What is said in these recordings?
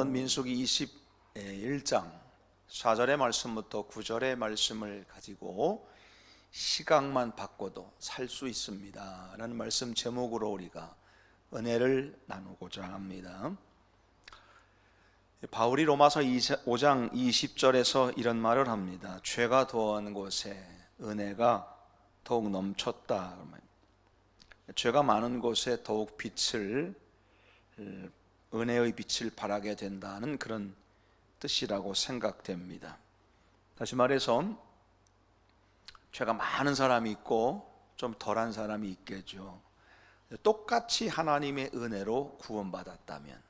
오늘은 민수기 21장 4절의 말씀부터 9절의 말씀을 가지고 시각만 바꿔도 살 수 있습니다 라는 말씀 제목으로 우리가 은혜를 나누고자 합니다. 바울이 로마서 5장 20절에서 이런 말을 합니다. 죄가 더한 곳에 은혜가 더욱 넘쳤다. 죄가 많은 곳에 더욱 은혜의 빛을 발하게 된다는 그런 뜻이라고 생각됩니다. 다시 말해서 죄가 많은 사람이 있고 좀 덜한 사람이 있겠죠. 똑같이 하나님의 은혜로 구원받았다면,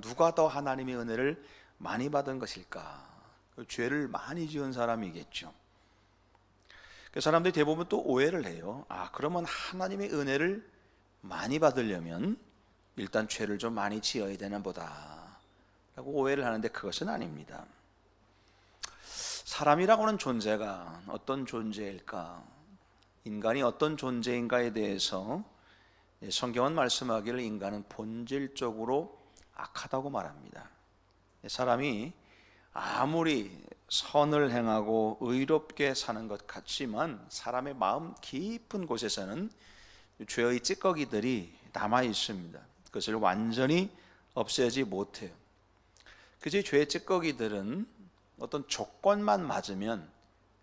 누가 더 하나님의 은혜를 많이 받은 것일까? 죄를 많이 지은 사람이겠죠. 그 사람들이 대부분 또 오해를 해요. 그러면 하나님의 은혜를 많이 받으려면 일단 죄를 좀 많이 지어야 되나 보다 라고 오해를 하는데 그것은 아닙니다. 사람이라고 하는 존재가 어떤 존재일까? 인간이 어떤 존재인가에 대해서 성경은 말씀하기를 인간은 본질적으로 악하다고 말합니다. 사람이 아무리 선을 행하고 의롭게 사는 것 같지만 사람의 마음 깊은 곳에서는 죄의 찌꺼기들이 남아 있습니다. 그것을 완전히 없애지 못해요. 그제 죄의 찌꺼기들은 어떤 조건만 맞으면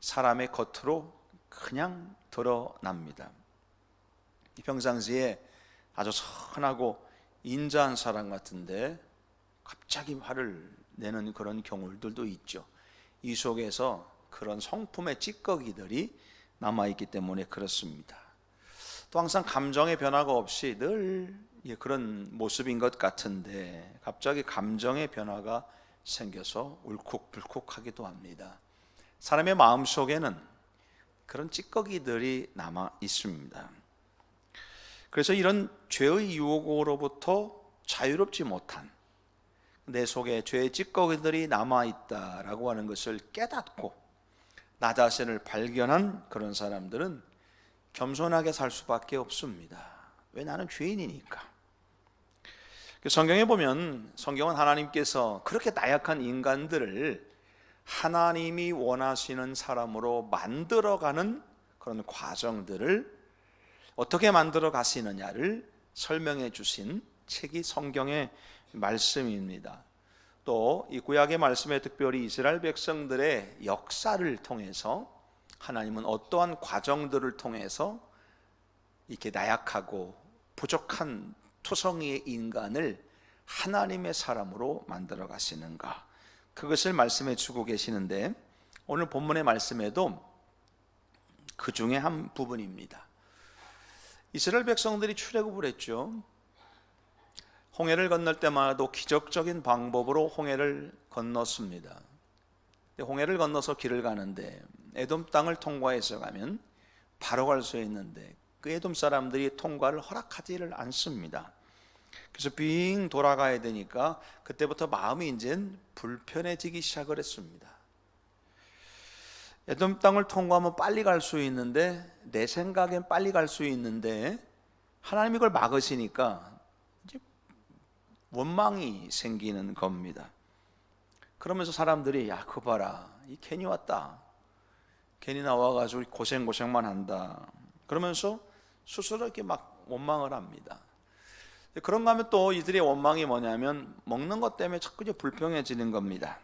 사람의 겉으로 그냥 드러납니다. 평상시에 아주 선하고 인자한 사람 같은데 갑자기 화를 내는 그런 경우들도 있죠. 이 속에서 그런 성품의 찌꺼기들이 남아있기 때문에 그렇습니다. 또 항상 감정의 변화가 없이 늘 그런 모습인 것 같은데 갑자기 감정의 변화가 생겨서 울컥불컥하기도 합니다. 사람의 마음속에는 그런 찌꺼기들이 남아 있습니다. 그래서 이런 죄의 유혹으로부터 자유롭지 못한 내 속에 죄의 찌꺼기들이 남아있다라고 하는 것을 깨닫고 나 자신을 발견한 그런 사람들은 겸손하게 살 수밖에 없습니다. 왜? 나는 죄인이니까. 성경에 보면 성경은 하나님께서 그렇게 나약한 인간들을 하나님이 원하시는 사람으로 만들어가는 그런 과정들을 어떻게 만들어 가시느냐를 설명해 주신 책이 성경의 말씀입니다. 또 이 구약의 말씀에 특별히 이스라엘 백성들의 역사를 통해서 하나님은 어떠한 과정들을 통해서 이렇게 나약하고 부족한 토성이의 인간을 하나님의 사람으로 만들어 가시는가, 그것을 말씀해 주고 계시는데 오늘 본문의 말씀에도 그 중에 한 부분입니다. 이스라엘 백성들이 출애굽을 했죠. 홍해를 건널 때마다 기적적인 방법으로 홍해를 건넜습니다. 홍해를 건너서 길을 가는데 에돔 땅을 통과해서 가면 바로 갈 수 있는데 그 에돔 사람들이 통과를 허락하지를 않습니다. 그래서 빙 돌아가야 되니까 그때부터 마음이 이젠 불편해지기 시작을 했습니다. 에돔 땅을 통과하면 빨리 갈 수 있는데, 내 생각엔 빨리 갈 수 있는데 하나님이 그걸 막으시니까 이제 원망이 생기는 겁니다. 그러면서 사람들이 그거 봐라, 이 괜히 왔다, 괜히 나와가지고 고생만 한다 그러면서 스스로 이렇게 막 원망을 합니다. 그런가 하면 또 이들의 원망이 뭐냐면 먹는 것 때문에 자꾸 불평해지는 겁니다.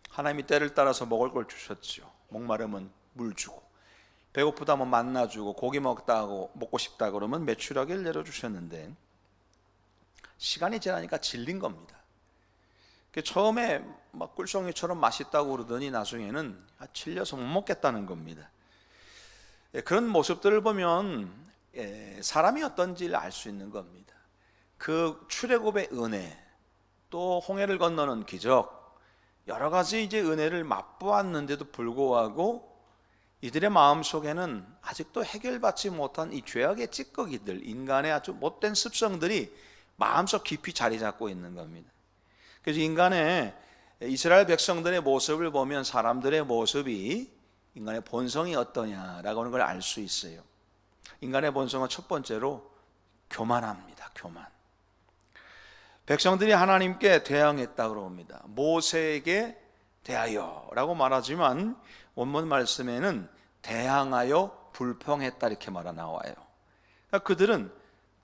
하나님이 때를 따라서 먹을 걸 주셨죠. 목마르면 물 주고, 배고프다면 만나 주고, 고기 먹고 싶다 그러면 메추라기를 내려주셨는데 시간이 지나니까 질린 겁니다. 처음에 막 꿀송이처럼 맛있다고 그러더니 나중에는 질려서 못 먹겠다는 겁니다. 그런 모습들을 보면 사람이 어떤지를 알 수 있는 겁니다. 그 출애굽의 은혜, 또 홍해를 건너는 기적, 여러 가지 이제 은혜를 맛보았는데도 불구하고 이들의 마음속에는 아직도 해결받지 못한 이 죄악의 찌꺼기들, 인간의 아주 못된 습성들이 마음속 깊이 자리 잡고 있는 겁니다. 그래서 이스라엘 백성들의 모습을 보면 사람들의 모습이 인간의 본성이 어떠냐라고 하는 걸 알 수 있어요. 인간의 본성은 첫 번째로 교만합니다. 교만. 백성들이 하나님께 대항했다 그럽니다. 모세에게 대하여라고 말하지만 원문 말씀에는 대항하여 불평했다 이렇게 말이 나와요. 그러니까 그들은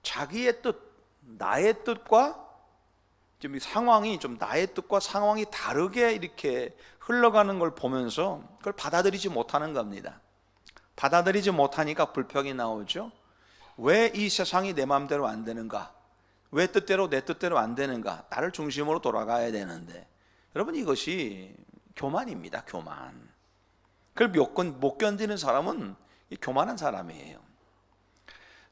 자기의 뜻, 나의 뜻과 좀 상황이 좀 나의 뜻과 상황이 다르게 이렇게 흘러가는 걸 보면서 그걸 받아들이지 못하는 겁니다. 받아들이지 못하니까 불평이 나오죠. 왜 이 세상이 내 마음대로 안 되는가? 왜 뜻대로 내 뜻대로 안 되는가? 나를 중심으로 돌아가야 되는데. 여러분, 이것이 교만입니다. 교만. 그걸 못 견디는 사람은 교만한 사람이에요.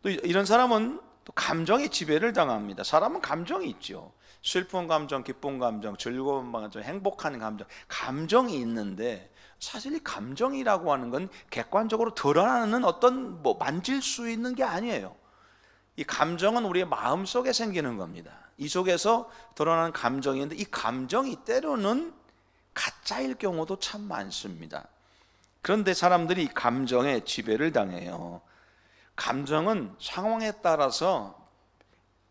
또 이런 사람은 또 감정의 지배를 당합니다. 사람은 감정이 있죠. 슬픈 감정, 기쁜 감정, 즐거운 감정, 행복한 감정, 감정이 있는데 사실 이 감정이라고 하는 건 객관적으로 드러나는 어떤 만질 수 있는 게 아니에요. 이 감정은 우리의 마음 속에 생기는 겁니다. 이 속에서 드러나는 감정인데 이 감정이 때로는 가짜일 경우도 참 많습니다. 그런데 사람들이 감정에 지배를 당해요. 감정은 상황에 따라서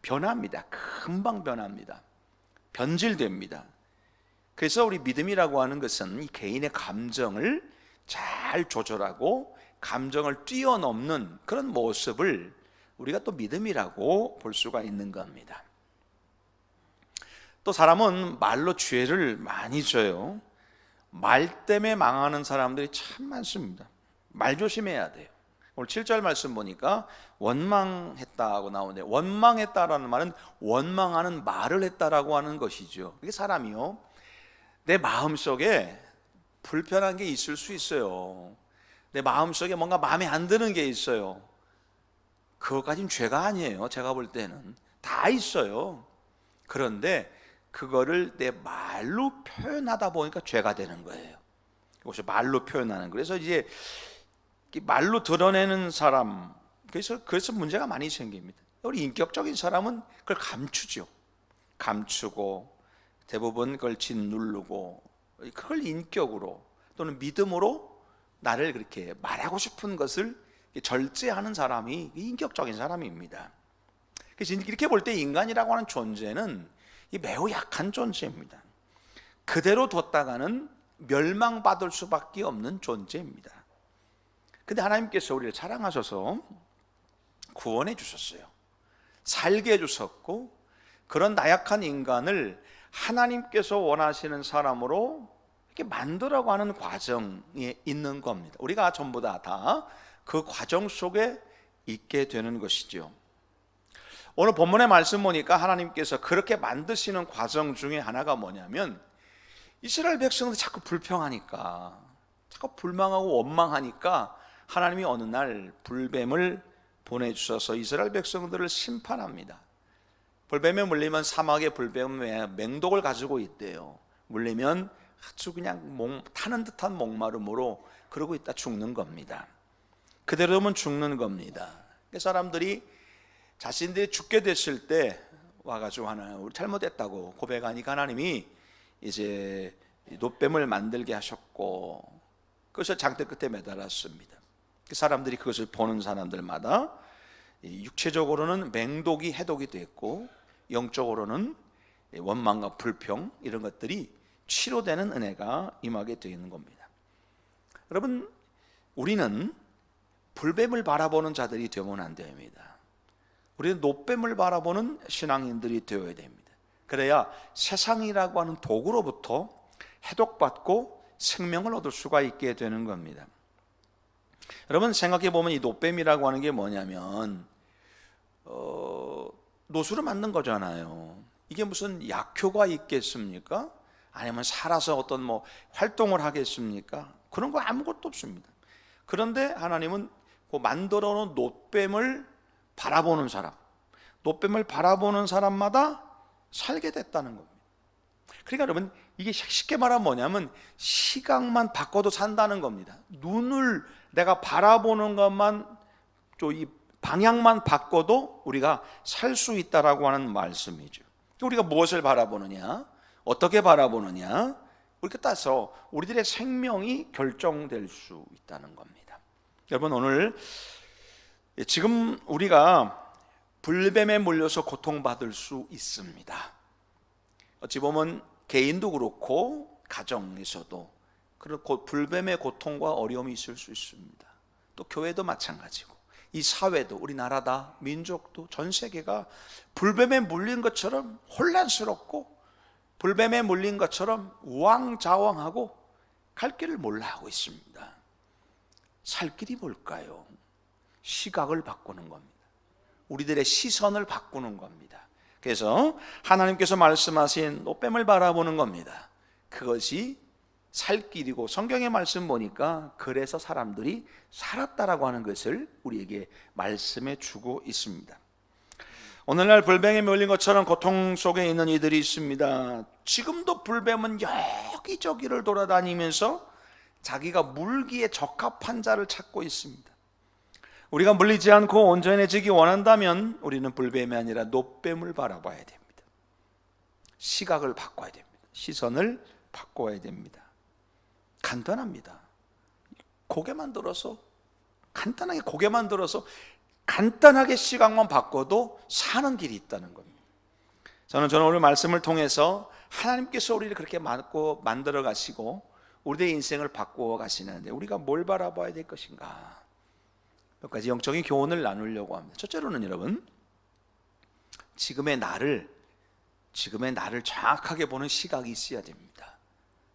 변합니다. 금방 변합니다. 변질됩니다. 그래서 우리 믿음이라고 하는 것은 이 개인의 감정을 잘 조절하고 감정을 뛰어넘는 그런 모습을 우리가 또 믿음이라고 볼 수가 있는 겁니다. 또 사람은 말로 죄를 많이 져요. 말 때문에 망하는 사람들이 참 많습니다. 말 조심해야 돼요. 오늘 7절 말씀 보니까 원망했다고 나오는데, 원망했다라는 말은 원망하는 말을 했다라고 하는 것이죠. 이게 사람이요, 내 마음속에 불편한 게 있을 수 있어요. 내 마음속에 뭔가 마음에 안 드는 게 있어요. 그것까지는 죄가 아니에요. 제가 볼 때는 다 있어요. 그런데 그거를 내 말로 표현하다 보니까 죄가 되는 거예요. 이것이 말로 표현하는 거예요. 그래서 이제 말로 드러내는 사람, 그래서 문제가 많이 생깁니다. 우리 인격적인 사람은 그걸 감추죠. 감추고 대부분 그걸 짓누르고, 그걸 인격으로 또는 믿음으로 나를 그렇게 말하고 싶은 것을 절제하는 사람이 인격적인 사람입니다. 그래서 이렇게 볼 때 인간이라고 하는 존재는 매우 약한 존재입니다. 그대로 뒀다가는 멸망받을 수밖에 없는 존재입니다. 근데 하나님께서 우리를 사랑하셔서 구원해 주셨어요. 살게 해주셨고, 그런 나약한 인간을 하나님께서 원하시는 사람으로 이렇게 만들어가는 하는 과정에 있는 겁니다. 우리가 전부 다 그 과정 속에 있게 되는 것이죠. 오늘 본문의 말씀 보니까 하나님께서 그렇게 만드시는 과정 중에 하나가 뭐냐면, 이스라엘 백성들이 자꾸 불평하니까, 자꾸 불망하고 원망하니까 하나님이 어느 날 불뱀을 보내주셔서 이스라엘 백성들을 심판합니다. 불뱀에 물리면, 사막의 불뱀은 맹독을 가지고 있대요. 물리면 아주 그냥 타는 듯한 목마름으로 그러고 있다 죽는 겁니다. 그대로면 죽는 겁니다. 사람들이 자신들이 죽게 됐을 때 와가지고 하나님, 우리 잘못했다고 고백하니까 하나님이 이제 놋뱀을 만들게 하셨고, 그것을 장대 끝에 매달았습니다. 사람들이 그것을 보는 사람들마다 육체적으로는 맹독이 해독이 됐고, 영적으로는 원망과 불평, 이런 것들이 치료되는 은혜가 임하게 되어 있는 겁니다. 여러분, 우리는 불뱀을 바라보는 자들이 되면 안 됩니다. 우리는 놋뱀을 바라보는 신앙인들이 되어야 됩니다. 그래야 세상이라고 하는 도구로부터 해독받고 생명을 얻을 수가 있게 되는 겁니다. 여러분, 생각해 보면 이 놋뱀이라고 하는 게 뭐냐면 노수로 만든 거잖아요. 이게 무슨 약효가 있겠습니까? 아니면 살아서 어떤 활동을 하겠습니까? 그런 거 아무것도 없습니다. 그런데 하나님은 그 만들어 놓은 놋뱀을 바라보는 사람, 놋뱀을 바라보는 사람마다 살게 됐다는 겁니다. 그러니까 여러분, 이게 쉽게 말하면 뭐냐면 시각만 바꿔도 산다는 겁니다. 눈을 내가 바라보는 것만, 이 방향만 바꿔도 우리가 살 수 있다라고 하는 말씀이죠. 우리가 무엇을 바라보느냐, 어떻게 바라보느냐, 이렇게 따서 우리들의 생명이 결정될 수 있다는 겁니다. 여러분, 오늘 지금 우리가 불뱀에 물려서 고통받을 수 있습니다. 어찌 보면 개인도 그렇고 가정에서도 그런 불뱀의 고통과 어려움이 있을 수 있습니다. 또 교회도 마찬가지고 이 사회도, 우리나라다, 민족도, 전 세계가 불뱀에 물린 것처럼 혼란스럽고 불뱀에 물린 것처럼 우왕좌왕하고 갈 길을 몰라 하고 있습니다. 살 길이 뭘까요? 시각을 바꾸는 겁니다. 우리들의 시선을 바꾸는 겁니다. 그래서 하나님께서 말씀하신 노뱀을 바라보는 겁니다. 그것이 살 길이고, 성경의 말씀 보니까 그래서 사람들이 살았다라고 하는 것을 우리에게 말씀해 주고 있습니다. 오늘날 불뱀에 몰린 것처럼 고통 속에 있는 이들이 있습니다. 지금도 불뱀은 여기저기를 돌아다니면서 자기가 물기에 적합한 자를 찾고 있습니다. 우리가 물리지 않고 온전해지기 원한다면 우리는 불뱀이 아니라 노뱀을 바라봐야 됩니다. 시각을 바꿔야 됩니다. 시선을 바꿔야 됩니다. 간단합니다. 고개만 들어서, 간단하게 고개만 들어서 간단하게 시각만 바꿔도 사는 길이 있다는 겁니다. 저는 오늘 말씀을 통해서 하나님께서 우리를 그렇게 만들어 가시고 우리의 인생을 바꾸어 가시는데 우리가 뭘 바라봐야 될 것인가? 몇 가지 영적인 교훈을 나누려고 합니다. 첫째로는 여러분, 지금의 나를 정확하게 보는 시각이 있어야 됩니다.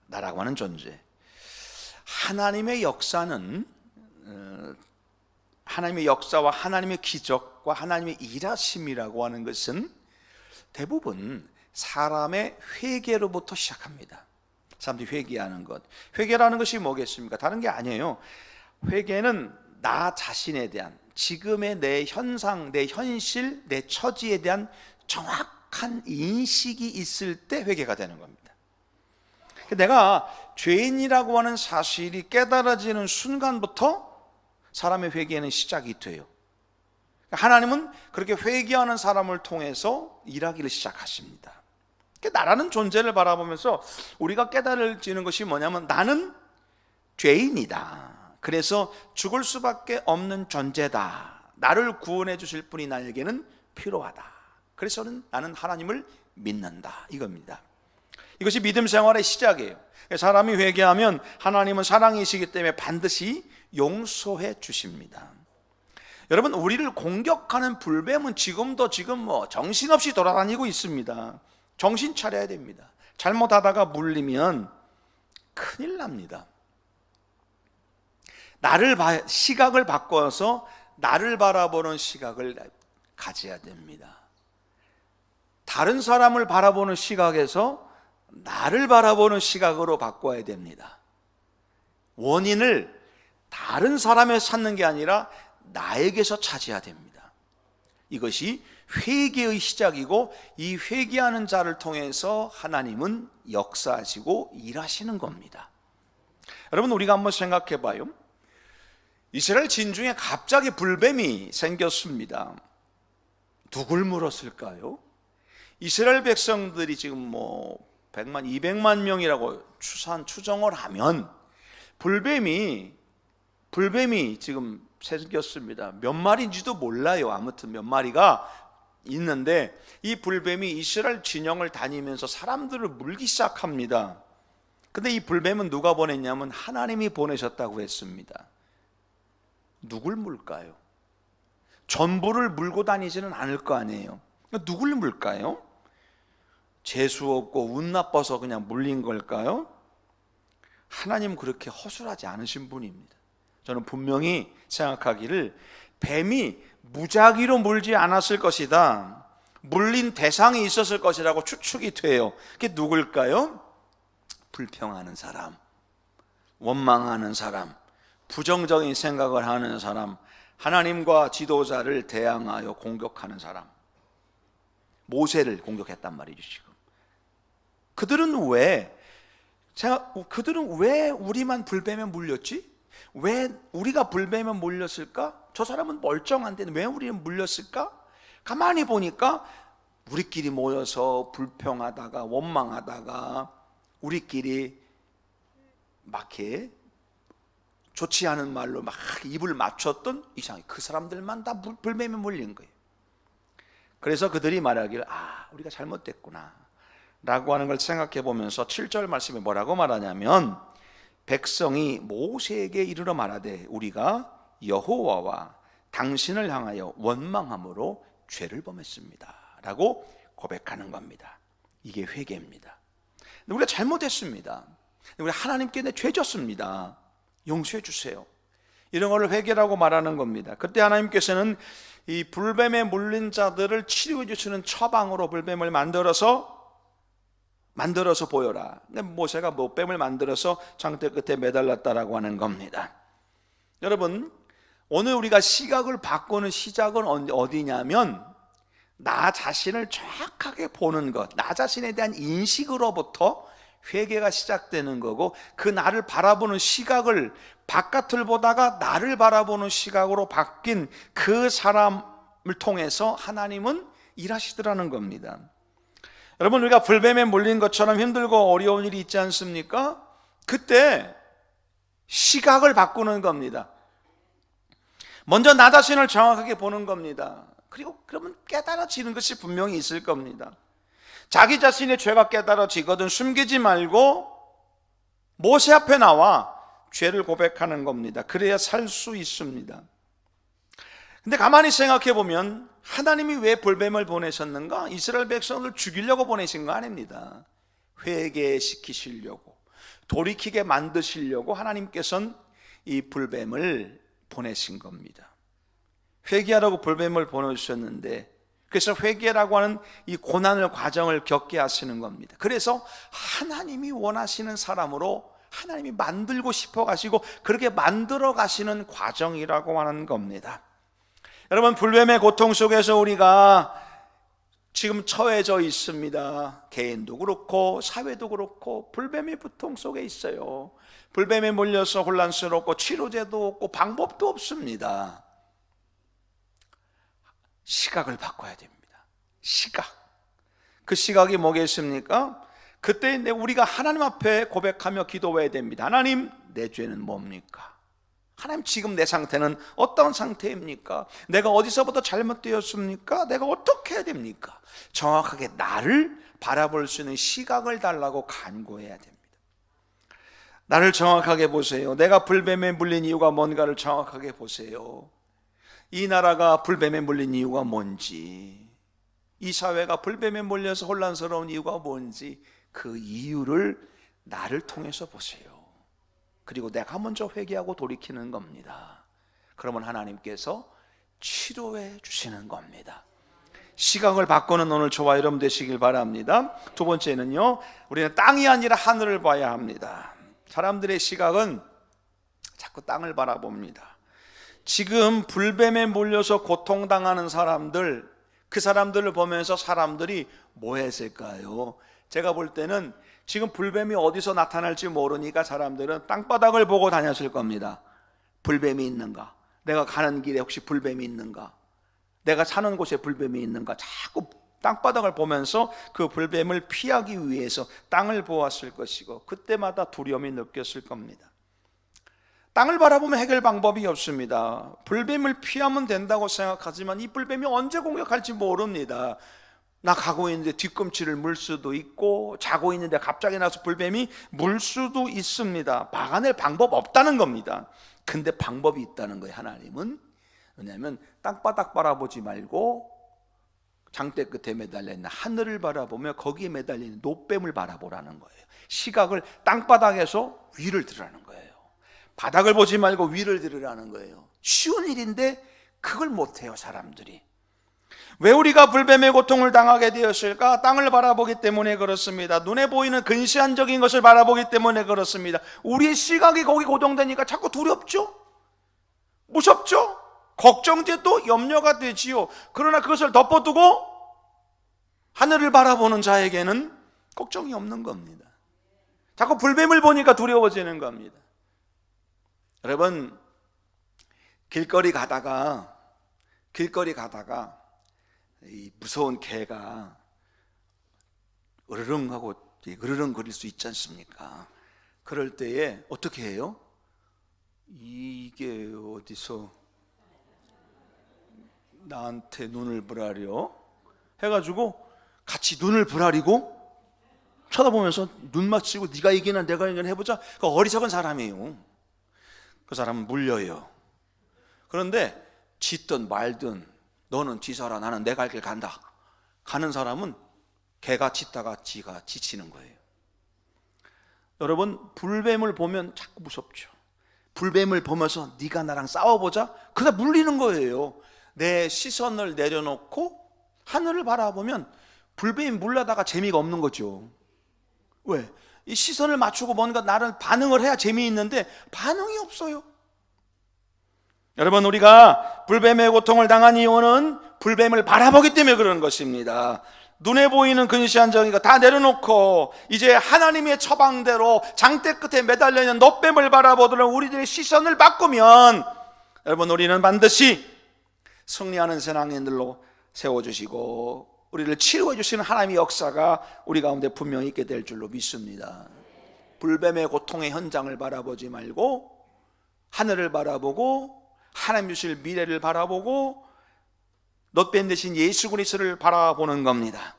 나라고 하는 존재. 하나님의 역사는 하나님의 역사와 하나님의 기적과 하나님의 일하심이라고 하는 것은 대부분 사람의 회개로부터 시작합니다. 사람들이 회개하는 것. 회개라는 것이 뭐겠습니까? 다른 게 아니에요. 회개는 나 자신에 대한, 지금의 내 현상, 내 현실, 내 처지에 대한 정확한 인식이 있을 때 회개가 되는 겁니다. 내가 죄인이라고 하는 사실이 깨달아지는 순간부터 사람의 회개는 시작이 돼요. 하나님은 그렇게 회개하는 사람을 통해서 일하기를 시작하십니다. 나라는 존재를 바라보면서 우리가 깨달아지는 것이 뭐냐면, 나는 죄인이다. 그래서 죽을 수밖에 없는 존재다. 나를 구원해 주실 분이 나에게는 필요하다. 그래서 나는 하나님을 믿는다, 이겁니다. 이것이 믿음 생활의 시작이에요. 사람이 회개하면 하나님은 사랑이시기 때문에 반드시 용서해 주십니다. 여러분, 우리를 공격하는 불뱀은 지금 정신없이 돌아다니고 있습니다. 정신 차려야 됩니다. 잘못하다가 물리면 큰일 납니다. 시각을 바꿔서 나를 바라보는 시각을 가져야 됩니다. 다른 사람을 바라보는 시각에서 나를 바라보는 시각으로 바꿔야 됩니다. 원인을 다른 사람에 찾는 게 아니라 나에게서 찾아야 됩니다. 이것이 회개의 시작이고, 이 회개하는 자를 통해서 하나님은 역사하시고 일하시는 겁니다. 여러분, 우리가 한번 생각해 봐요. 이스라엘 진중에 갑자기 불뱀이 생겼습니다. 누굴 물었을까요? 이스라엘 백성들이 지금 100만, 200만 명이라고 추정을 하면 불뱀이 지금 생겼습니다. 몇 마리인지도 몰라요. 아무튼 몇 마리가 있는데 이 불뱀이 이스라엘 진영을 다니면서 사람들을 물기 시작합니다. 근데 이 불뱀은 누가 보냈냐면 하나님이 보내셨다고 했습니다. 누굴 물까요? 전부를 물고 다니지는 않을 거 아니에요. 누굴 물까요? 재수 없고 운 나빠서 그냥 물린 걸까요? 하나님 그렇게 허술하지 않으신 분입니다. 저는 분명히 생각하기를 뱀이 무작위로 물지 않았을 것이다, 물린 대상이 있었을 것이라고 추측이 돼요. 그게 누굴까요? 불평하는 사람, 원망하는 사람, 부정적인 생각을 하는 사람, 하나님과 지도자를 대항하여 공격하는 사람. 모세를 공격했단 말이죠. 지금 그들은 왜 우리만 불뱀에 물렸지? 왜 우리가 불뱀에 물렸을까? 저 사람은 멀쩡한데 왜 우리는 물렸을까? 가만히 보니까 우리끼리 모여서 불평하다가 원망하다가 우리끼리 막 좋지 않은 말로 막 입을 맞췄던 이상하게 그 사람들만 다 불뱀에 물린 거예요. 그래서 그들이 말하기를, 우리가 잘못됐구나, 라고 하는 걸 생각해 보면서 7절 말씀에 뭐라고 말하냐면, 백성이 모세에게 이르러 말하되 우리가 여호와와 당신을 향하여 원망함으로 죄를 범했습니다 라고 고백하는 겁니다. 이게 회개입니다. 우리가 잘못했습니다. 우리 하나님께 내 죄 졌습니다. 용서해 주세요. 이런 걸 회개라고 말하는 겁니다. 그때 하나님께서는 이 불뱀에 물린 자들을 치료해 주시는 처방으로 불뱀을 만들어서 보여라. 근데 모세가 뱀을 만들어서 장대 끝에 매달랐다라고 하는 겁니다. 여러분, 오늘 우리가 시각을 바꾸는 시작은 어디냐면, 나 자신을 정확하게 보는 것, 나 자신에 대한 인식으로부터 회개가 시작되는 거고, 그 나를 바라보는 시각을 바깥을 보다가 나를 바라보는 시각으로 바뀐 그 사람을 통해서 하나님은 일하시더라는 겁니다. 여러분, 우리가 불뱀에 몰린 것처럼 힘들고 어려운 일이 있지 않습니까? 그때 시각을 바꾸는 겁니다. 먼저 나 자신을 정확하게 보는 겁니다. 그리고 그러면 깨달아지는 것이 분명히 있을 겁니다. 자기 자신의 죄가 깨달아지거든 숨기지 말고 모세 앞에 나와 죄를 고백하는 겁니다. 그래야 살 수 있습니다. 근데 가만히 생각해 보면 하나님이 왜 불뱀을 보내셨는가? 이스라엘 백성을 죽이려고 보내신 거 아닙니다. 회개시키시려고, 돌이키게 만드시려고 하나님께서는 이 불뱀을 보내신 겁니다. 회개하라고 불뱀을 보내주셨는데, 그래서 회개라고 하는 이 고난의 과정을 겪게 하시는 겁니다. 그래서 하나님이 원하시는 사람으로 하나님이 만들고 싶어 가시고 그렇게 만들어 가시는 과정이라고 하는 겁니다. 여러분, 불뱀의 고통 속에서 우리가 지금 처해져 있습니다. 개인도 그렇고 사회도 그렇고 불뱀의 고통 속에 있어요. 불뱀에 몰려서 혼란스럽고 치료제도 없고 방법도 없습니다. 시각을 바꿔야 됩니다. 시각. 그 시각이 뭐겠습니까? 그때 우리가 하나님 앞에 고백하며 기도해야 됩니다. 하나님, 내 죄는 뭡니까? 하나님, 지금 내 상태는 어떤 상태입니까? 내가 어디서부터 잘못되었습니까? 내가 어떻게 해야 됩니까? 정확하게 나를 바라볼 수 있는 시각을 달라고 간구해야 됩니다. 나를 정확하게 보세요. 내가 불뱀에 물린 이유가 뭔가를 정확하게 보세요. 이 나라가 불뱀에 물린 이유가 뭔지, 이 사회가 불뱀에 몰려서 혼란스러운 이유가 뭔지, 그 이유를 나를 통해서 보세요. 그리고 내가 먼저 회개하고 돌이키는 겁니다. 그러면 하나님께서 치료해 주시는 겁니다. 시각을 바꾸는 오늘 저와 여러분 되시길 바랍니다. 두 번째는요, 우리는 땅이 아니라 하늘을 봐야 합니다. 사람들의 시각은 자꾸 땅을 바라봅니다. 지금 불뱀에 몰려서 고통당하는 사람들, 그 사람들을 보면서 사람들이 뭐 했을까요? 제가 볼 때는 지금 불뱀이 어디서 나타날지 모르니까 사람들은 땅바닥을 보고 다녔을 겁니다. 불뱀이 있는가? 내가 가는 길에 혹시 불뱀이 있는가? 내가 사는 곳에 불뱀이 있는가? 자꾸 땅바닥을 보면서 그 불뱀을 피하기 위해서 땅을 보았을 것이고, 그때마다 두려움이 느꼈을 겁니다. 땅을 바라보면 해결 방법이 없습니다. 불뱀을 피하면 된다고 생각하지만 이 불뱀이 언제 공격할지 모릅니다. 나 가고 있는데 뒤꿈치를 물 수도 있고, 자고 있는데 갑자기 나서 불뱀이 물 수도 있습니다. 막아낼 방법 없다는 겁니다. 근데 방법이 있다는 거예요, 하나님은. 왜냐하면 땅바닥 바라보지 말고 장대 끝에 매달려있는 하늘을 바라보며 거기에 매달리는 노뱀을 바라보라는 거예요. 시각을 땅바닥에서 위를 들으라는 거예요. 바닥을 보지 말고 위를 들으라는 거예요. 쉬운 일인데 그걸 못해요, 사람들이. 왜 우리가 불뱀의 고통을 당하게 되었을까? 땅을 바라보기 때문에 그렇습니다. 눈에 보이는 근시안적인 것을 바라보기 때문에 그렇습니다. 우리의 시각이 거기 고정되니까 자꾸 두렵죠? 무섭죠? 걱정되도 염려가 되지요. 그러나 그것을 덮어두고 하늘을 바라보는 자에게는 걱정이 없는 겁니다. 자꾸 불뱀을 보니까 두려워지는 겁니다. 여러분, 길거리 가다가 이 무서운 개가 으르렁하고 으르렁거릴 수 있지 않습니까? 그럴 때에 어떻게 해요? 이게 어디서 나한테 눈을 부라려? 해가지고 같이 눈을 부라리고 쳐다보면서 눈 맞추고 네가 이기나 내가 이기나 해보자. 그 어리석은 사람이에요. 그 사람은 물려요. 그런데 짖든 말든 너는 지사라 나는 내 갈 길 간다 가는 사람은 개가 짖다가 지가 지치는 거예요. 여러분, 불뱀을 보면 자꾸 무섭죠. 불뱀을 보면서 네가 나랑 싸워보자. 그다 물리는 거예요. 내 시선을 내려놓고 하늘을 바라보면 불뱀이 물려다가 재미가 없는 거죠. 왜? 이 시선을 맞추고 뭔가 나를 반응을 해야 재미있는데 반응이 없어요. 여러분, 우리가 불뱀의 고통을 당한 이유는 불뱀을 바라보기 때문에 그런 것입니다. 눈에 보이는 근시한 정의가 다 내려놓고 이제 하나님의 처방대로 장대 끝에 매달려 있는 놋뱀을 바라보도록 우리들의 시선을 바꾸면 여러분, 우리는 반드시 승리하는 신앙인들로 세워주시고 우리를 치료해 주시는 하나님의 역사가 우리 가운데 분명히 있게 될 줄로 믿습니다. 불뱀의 고통의 현장을 바라보지 말고 하늘을 바라보고 하나님 주실 미래를 바라보고 놋뱀 대신 예수 그리스도를 바라보는 겁니다.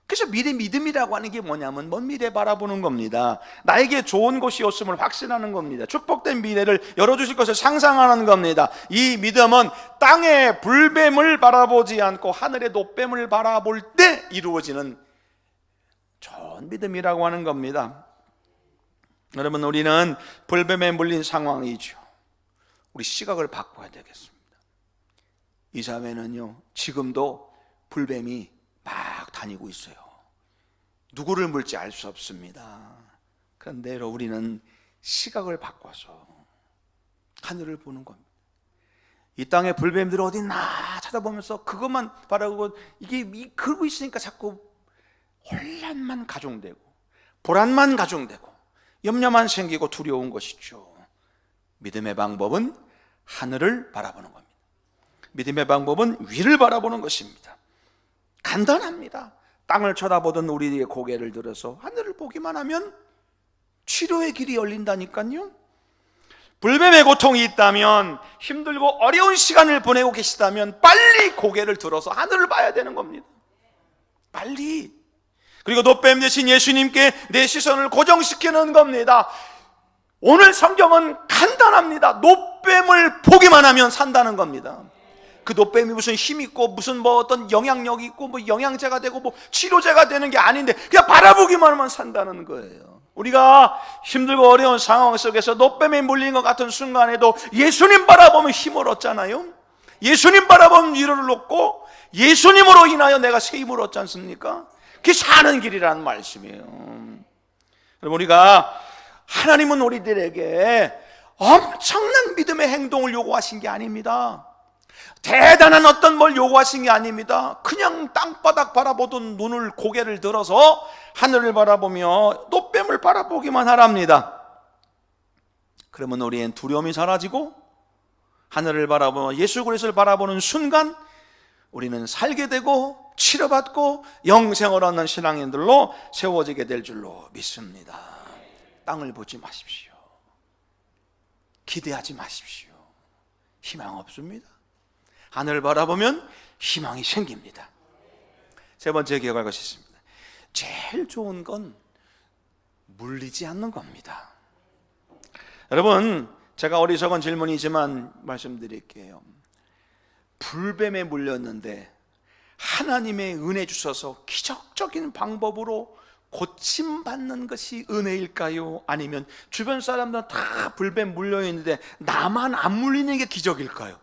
그래서 미래 믿음이라고 하는 게 뭐냐면 먼 미래 바라보는 겁니다. 나에게 좋은 것이 없음을 확신하는 겁니다. 축복된 미래를 열어주실 것을 상상하는 겁니다. 이 믿음은 땅의 불뱀을 바라보지 않고 하늘의 놋뱀을 바라볼 때 이루어지는 좋은 믿음이라고 하는 겁니다. 여러분, 우리는 불뱀에 물린 상황이죠. 우리 시각을 바꿔야 되겠습니다. 이 사회는요, 지금도 불뱀이 막 다니고 있어요. 누구를 물지 알 수 없습니다. 그런데 우리는 시각을 바꿔서 하늘을 보는 겁니다. 이 땅에 불뱀들이 어디 있나 찾아보면서 그것만 바라보고 이게 그러고 있으니까 자꾸 혼란만 가중되고 불안만 가중되고 염려만 생기고 두려운 것이죠. 믿음의 방법은 하늘을 바라보는 겁니다. 믿음의 방법은 위를 바라보는 것입니다. 간단합니다. 땅을 쳐다보던 우리의 고개를 들어서 하늘을 보기만 하면 치료의 길이 열린다니까요. 불뱀의 고통이 있다면, 힘들고 어려운 시간을 보내고 계시다면 빨리 고개를 들어서 하늘을 봐야 되는 겁니다. 빨리. 그리고 놋뱀 대신 예수님께 내 시선을 고정시키는 겁니다. 오늘 성경은 간단합니다. 놋뱀을 보기만 하면 산다는 겁니다. 그 놋뱀이 무슨 힘 있고 무슨 어떤 영향력이 있고 영양제가 되고 치료제가 되는 게 아닌데 그냥 바라보기만 하면 산다는 거예요. 우리가 힘들고 어려운 상황 속에서 놋뱀에 물린 것 같은 순간에도 예수님 바라보면 힘을 얻잖아요. 예수님 바라보면 위로를 얻고 예수님으로 인하여 내가 새 힘을 얻지 않습니까? 그게 사는 길이라는 말씀이에요. 여러분, 우리가 하나님은 우리들에게 엄청난 믿음의 행동을 요구하신 게 아닙니다. 대단한 어떤 뭘 요구하신 게 아닙니다. 그냥 땅바닥 바라보던 눈을 고개를 들어서 하늘을 바라보며 놋뱀을 바라보기만 하랍니다. 그러면 우리의 두려움이 사라지고 하늘을 바라보며 예수 그리스도를 바라보는 순간 우리는 살게 되고 치료받고 영생을 얻는 신앙인들로 세워지게 될 줄로 믿습니다. 땅을 보지 마십시오. 기대하지 마십시오. 희망 없습니다. 하늘을 바라보면 희망이 생깁니다. 세 번째 기억할 것이 있습니다. 제일 좋은 건 물리지 않는 겁니다. 여러분, 제가 어리석은 질문이지만 말씀드릴게요. 불뱀에 물렸는데 하나님의 은혜 주셔서 기적적인 방법으로 고침받는 것이 은혜일까요? 아니면 주변 사람들은 다 불뱀 물려있는데 나만 안 물리는 게 기적일까요?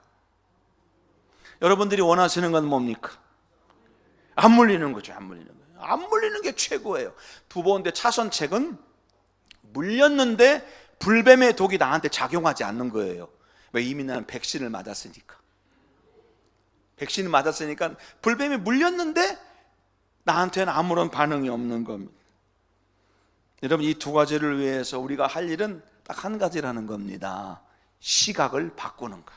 여러분들이 원하시는 건 뭡니까? 안 물리는 거죠. 안 물리는 거예요. 안 물리는 게 최고예요. 두 번째 차선책은 물렸는데 불뱀의 독이 나한테 작용하지 않는 거예요. 왜? 이미 나는 백신을 맞았으니까. 백신을 맞았으니까 불뱀이 물렸는데 나한테는 아무런 반응이 없는 겁니다. 여러분, 이 두 가지를 위해서 우리가 할 일은 딱 한 가지라는 겁니다. 시각을 바꾸는 것,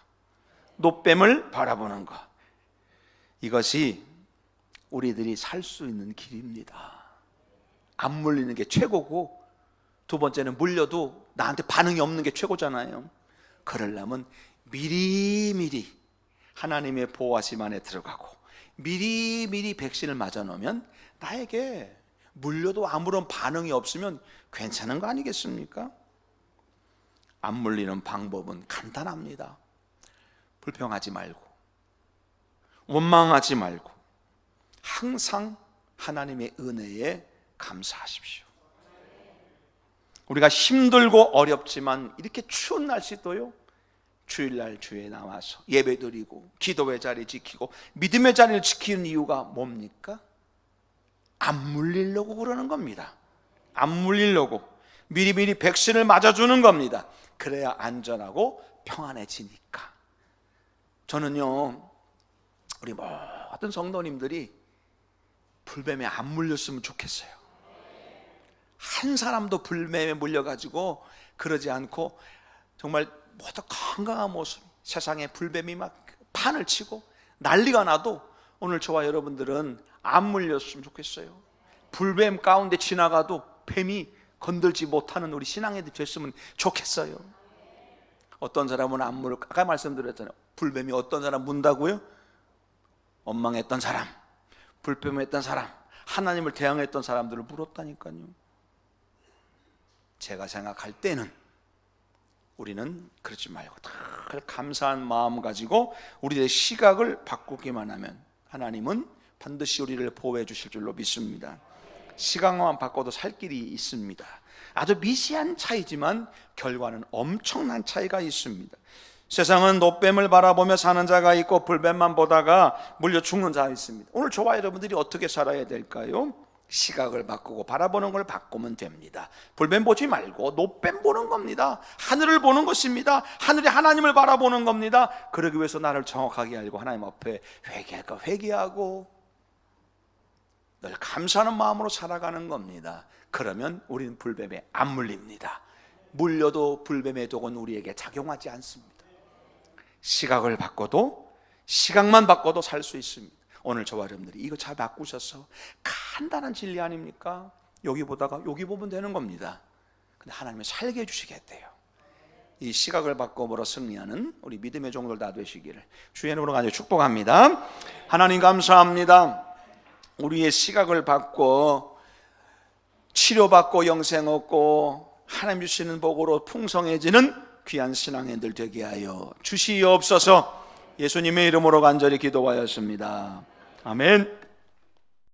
놋뱀을 바라보는 것. 이것이 우리들이 살 수 있는 길입니다. 안 물리는 게 최고고, 두 번째는 물려도 나한테 반응이 없는 게 최고잖아요. 그러려면 미리미리 하나님의 보호하심 안에 들어가고 미리미리 백신을 맞아 놓으면 나에게 물려도 아무런 반응이 없으면 괜찮은 거 아니겠습니까? 안 물리는 방법은 간단합니다. 불평하지 말고, 원망하지 말고, 항상 하나님의 은혜에 감사하십시오. 우리가 힘들고 어렵지만 이렇게 추운 날씨도요, 주일날 주에 나와서 예배드리고 기도의 자리 지키고 믿음의 자리를 지키는 이유가 뭡니까? 안 물리려고 그러는 겁니다. 안 물리려고 미리미리 백신을 맞아주는 겁니다. 그래야 안전하고 평안해지니까. 저는요, 우리 모든 성도님들이 불뱀에 안 물렸으면 좋겠어요. 한 사람도 불뱀에 물려가지고 그러지 않고 정말 모두 건강한 모습, 세상에 불뱀이 막 판을 치고 난리가 나도 오늘 저와 여러분들은 안 물렸으면 좋겠어요. 불뱀 가운데 지나가도 뱀이 건들지 못하는 우리 신앙인들이 됐으면 좋겠어요. 어떤 사람은 안 물고, 아까 말씀드렸잖아요. 불뱀이 어떤 사람 문다고요? 원망했던 사람, 불평했던 사람, 하나님을 대항했던 사람들을 물었다니까요. 제가 생각할 때는 우리는 그러지 말고 늘 감사한 마음 가지고 우리의 시각을 바꾸기만 하면 하나님은 반드시 우리를 보호해 주실 줄로 믿습니다. 시각만 바꿔도 살 길이 있습니다. 아주 미세한 차이지만 결과는 엄청난 차이가 있습니다. 세상은 노뱀을 바라보며 사는 자가 있고 불뱀만 보다가 물려 죽는 자가 있습니다. 오늘 저와 여러분들이 어떻게 살아야 될까요? 시각을 바꾸고 바라보는 걸 바꾸면 됩니다. 불뱀 보지 말고 노뱀 보는 겁니다. 하늘을 보는 것입니다. 하늘이 하나님을 바라보는 겁니다. 그러기 위해서 나를 정확하게 알고 하나님 앞에 회개할까 회개하고 늘 감사하는 마음으로 살아가는 겁니다. 그러면 우리는 불뱀에 안 물립니다. 물려도 불뱀의 독은 우리에게 작용하지 않습니다. 시각을 바꿔도, 시각만 바꿔도 살 수 있습니다. 오늘 저와 여러분들이 이거 잘 바꾸셔서 간단한 진리 아닙니까? 여기 보다가 여기 보면 되는 겁니다. 근데 하나님은 살게 해주시겠대요. 이 시각을 바꿔보러 승리하는 우리 믿음의 종들 다 되시기를 주의 이름으로 간절히 축복합니다. 하나님 감사합니다. 우리의 시각을 바꿔 치료받고 영생 얻고 하나님 주시는 복으로 풍성해지는 귀한 신앙인들 되게 하여 주시옵소서. 예수님의 이름으로 간절히 기도하였습니다. 아멘.